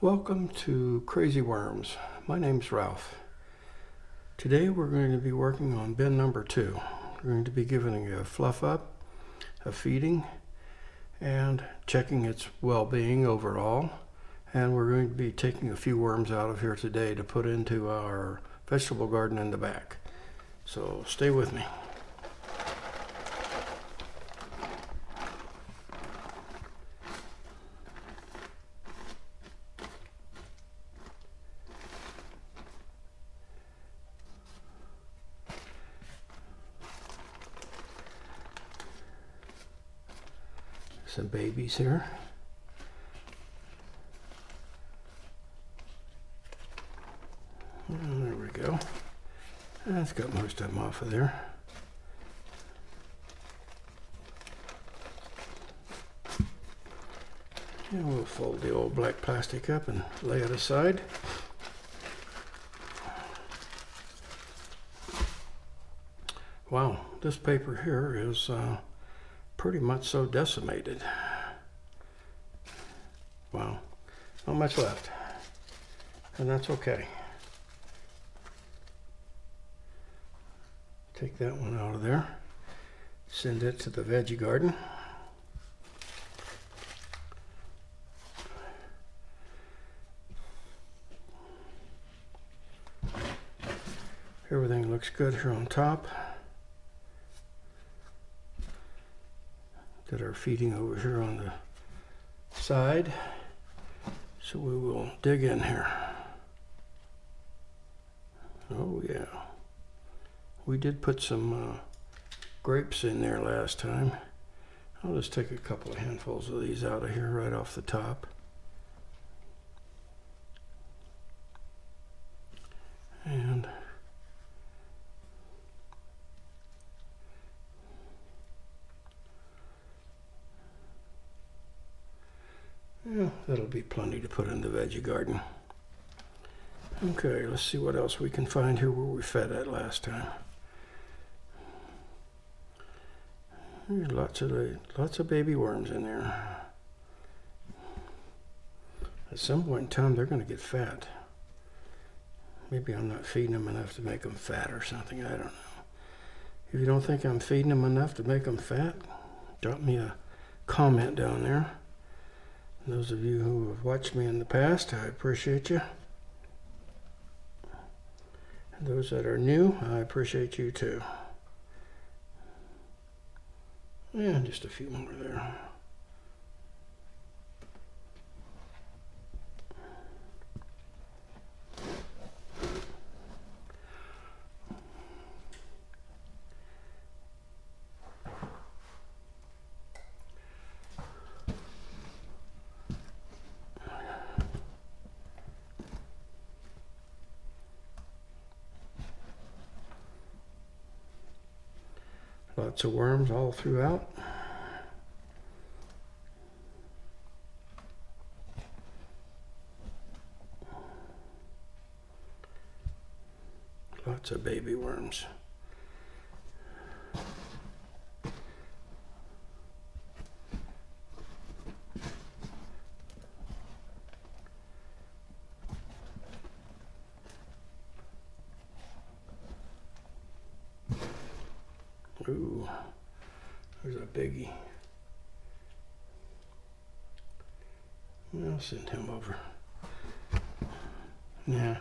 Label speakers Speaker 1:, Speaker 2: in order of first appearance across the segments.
Speaker 1: Welcome to Crazy Worms. My name's Ralph. Today we're going to be working on bin number 2. We're going to be giving it a fluff up, a feeding, and checking its well-being overall. And we're going to be taking a few worms out of here today to put into our vegetable garden in the back. So stay with me. Some babies here. And there we go. That's got most of them off of there. And we'll fold the old black plastic up and lay it aside. Wow, this paper here is pretty much so decimated. Wow, not much left, and that's okay. Take that one out of there, send it to the veggie garden. Everything looks good here on top. Got our feeding over here on the side, so we will dig in here. Oh yeah, we did put some grapes in there last time. I'll just take a couple of handfuls of these out of here right off the top. And yeah, that'll be plenty to put in the veggie garden. Okay, let's see what else we can find here where we fed at last time. There's lots of baby worms in there. At some point in time, they're going to get fat. Maybe I'm not feeding them enough to make them fat or something. I don't know. If you don't think I'm feeding them enough to make them fat, drop me a comment down there. Those of you who have watched me in the past, I appreciate you. And those that are new, I appreciate you too. And just a few more there. Lots of worms all throughout. Lots of baby worms. Ooh, there's a biggie. I'll send him over. Yeah.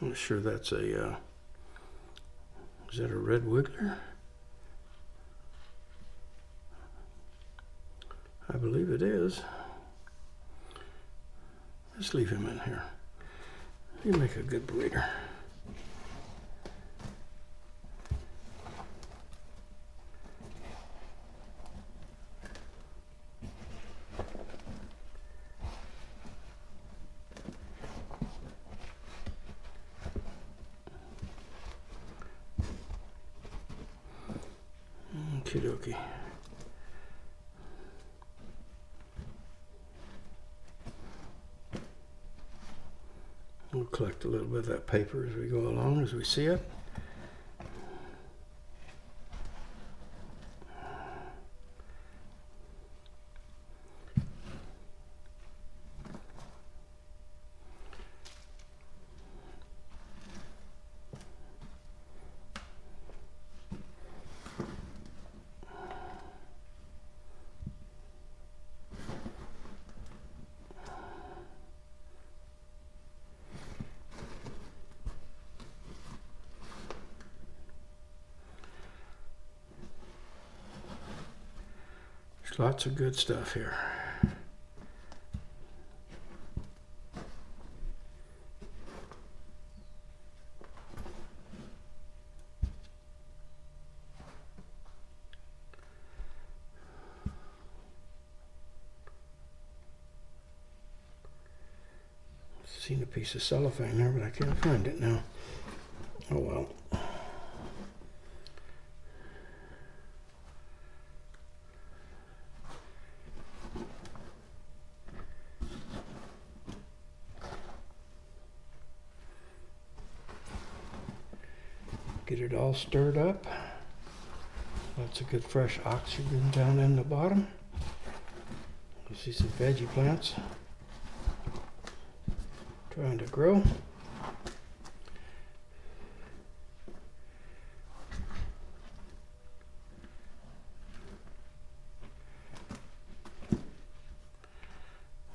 Speaker 1: I'm not sure that's a, is that a red wiggler? I believe it is. Let's leave him in here. He'll make a good breeder. Okie dokie. We'll collect a little bit of that paper as we go along, as we see it. Lots of good stuff here. Seen a piece of cellophane there, but I can't find it now. Oh well. Get it all stirred up. Lots of good fresh oxygen down in the bottom. You see some veggie plants trying to grow.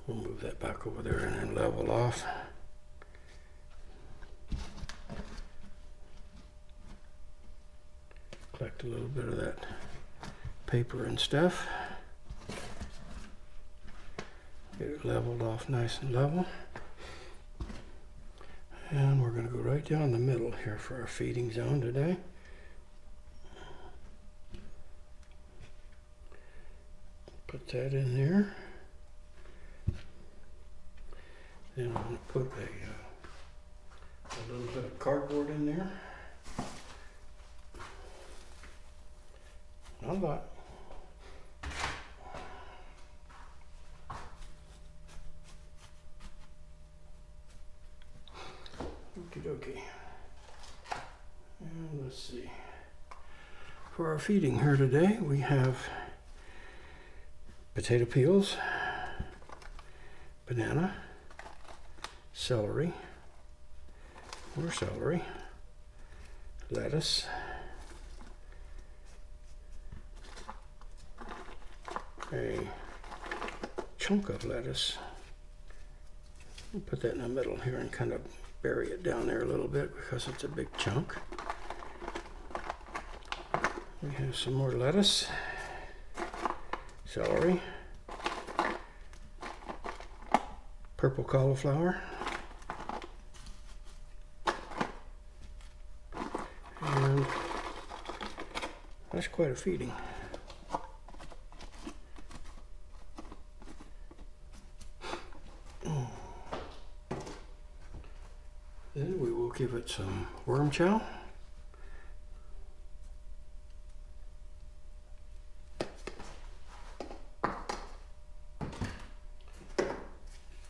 Speaker 1: We'll move that back over there and then level off. Collect a little bit of that paper and stuff. Get it leveled off nice and level. And we're going to go right down the middle here for our feeding zone today. Put that in there. Then I'm going to put a little bit of cardboard in there. Not a lot. Okie dokie. And let's see. For our feeding here today, we have potato peels, banana, celery, more celery, lettuce, a chunk of lettuce. We'll put that in the middle here and kind of bury it down there a little bit because it's a big chunk. We have some more lettuce, celery, purple cauliflower, and that's quite a feeding. Then we will give it some worm chow.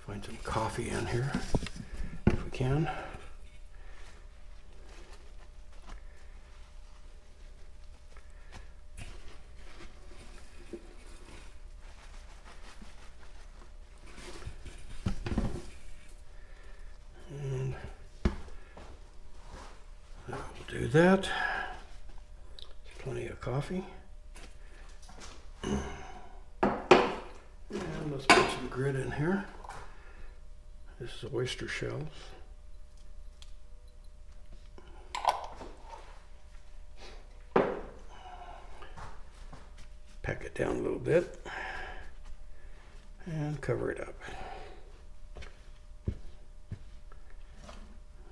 Speaker 1: Find some coffee in here if we can. Do that. There's plenty of coffee. And let's put some grit in here. This is oyster shells. Pack it down a little bit and cover it up.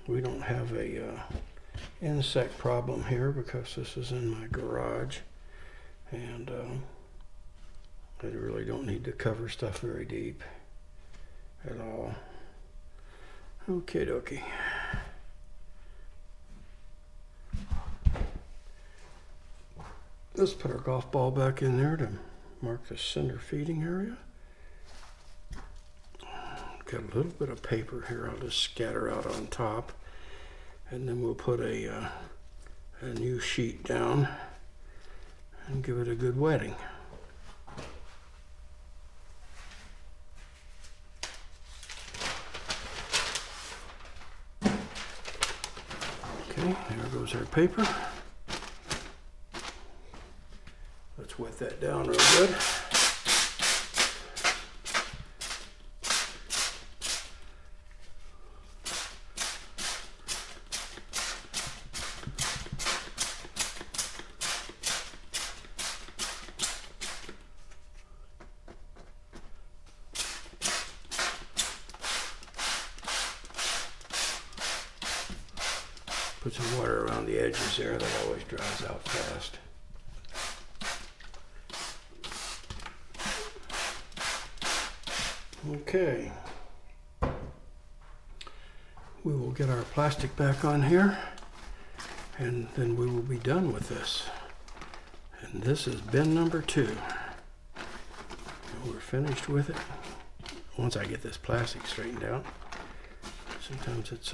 Speaker 1: We don't have a insect problem here because this is in my garage, and I really don't need to cover stuff very deep at all. Okay dokie. Let's put our golf ball back in there to mark the center feeding area. Got a little bit of paper here I'll just scatter out on top. And then we'll put a new sheet down and give it a good wetting. Okay, there goes our paper. Let's wet that down real good. Put some water around the edges there. That always dries out fast. Okay. We will get our plastic back on here, and then we will be done with this. And this is bin number 2. We're finished with it. Once I get this plastic straightened out. Sometimes it's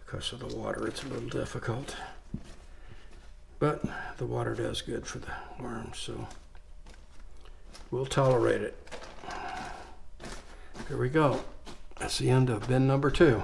Speaker 1: because of the water, it's a little difficult. But the water does good for the worms, so we'll tolerate it. Here we go. That's the end of bin number 2.